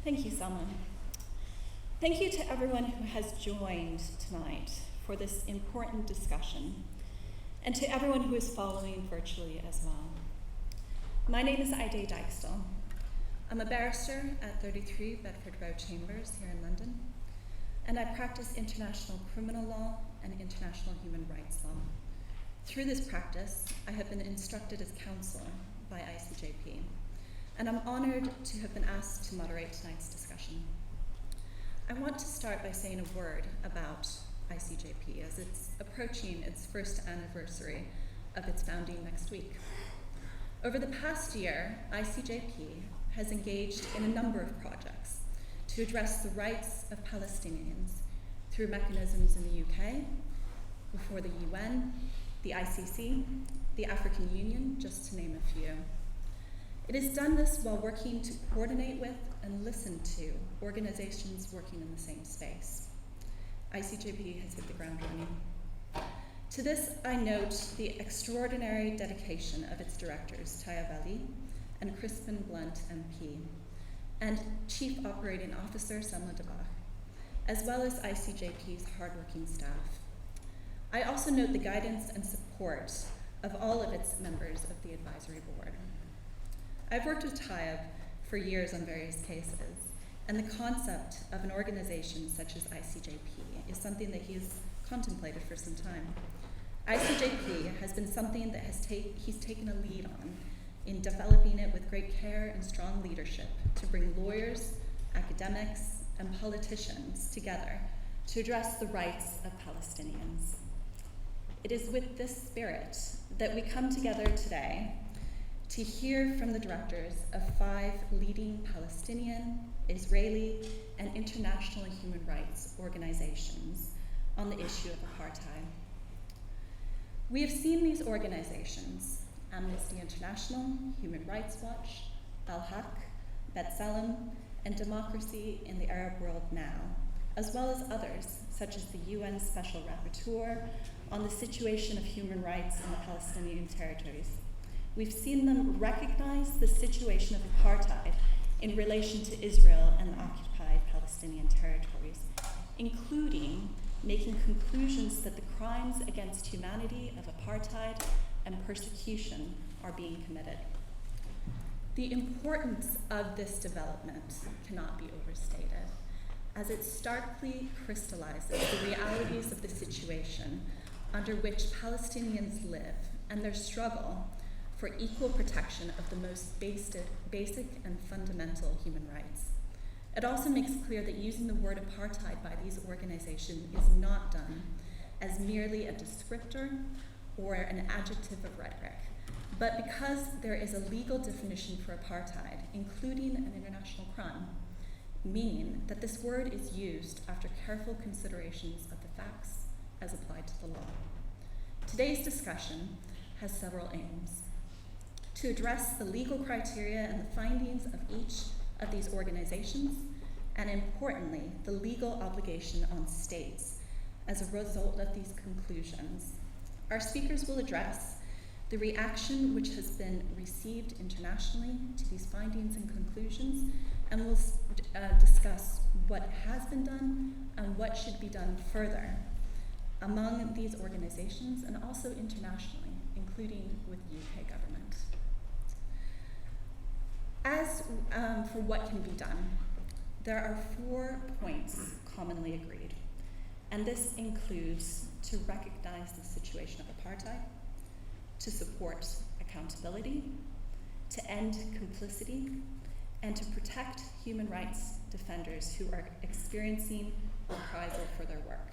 Thank you, Selma. Thank you to everyone who has joined tonight for this important discussion, and to everyone who is following virtually as well. My name is Haydee Dijkstal. I'm a barrister at 33 Bedford Row Chambers here in London, and I practice international criminal law and international human rights law. Through this practice, I have been instructed as counsel by ICJP, and I'm honored to have been asked to moderate tonight's discussion. I want to start by saying a word about ICJP as it's approaching its first anniversary of its founding next week. Over the past year, ICJP has engaged in a number of projects to address the rights of Palestinians through mechanisms in the UK, before the UN, the ICC, the African Union, just to name a few. It has done this while working to coordinate with and listen to organizations working in the same space. ICJP has hit the ground running. To this, I note the extraordinary dedication of its directors, Tayeb Ali and Crispin Blunt MP, and Chief Operating Officer Selma Dabach, as well as ICJP's hardworking staff. I also note the guidance and support of all of its members of the advisory board. I've worked with Tayeb for years on various cases, and the concept of an organization such as ICJP is something that he has contemplated for some time. ICJP has been something that he's taken a lead on in developing it with great care and strong leadership to bring lawyers, academics, and politicians together to address the rights of Palestinians. It is with this spirit that we come together today to hear from the directors of 5 leading Palestinian, Israeli, and international human rights organizations on the issue of apartheid. We have seen these organizations, Amnesty International, Human Rights Watch, Al-Haq, B'Tselem, and Democracy in the Arab World Now, as well as others, such as the UN Special Rapporteur on the situation of human rights in the Palestinian territories. We've seen them recognize the situation of apartheid in relation to Israel and the occupied Palestinian territories, including making conclusions that the crimes against humanity of apartheid and persecution are being committed. The importance of this development cannot be overstated, as it starkly crystallizes the realities of the situation under which Palestinians live and their struggle for equal protection of the most basic and fundamental human rights. It also makes clear that using the word apartheid by these organizations is not done as merely a descriptor or an adjective of rhetoric, but because there is a legal definition for apartheid, including an international crime, meaning that this word is used after careful considerations of the facts as applied to the law. Today's discussion has several aims: to address the legal criteria and the findings of each of these organizations, and importantly, the legal obligation on states as a result of these conclusions. Our speakers will address the reaction which has been received internationally to these findings and conclusions, and we'll discuss what has been done and what should be done further among these organizations and also internationally, including with the UK government. As for what can be done, there are 4 points commonly agreed, and this includes to recognize the situation of apartheid, to support accountability, to end complicity, and to protect human rights defenders who are experiencing reprisal for their work.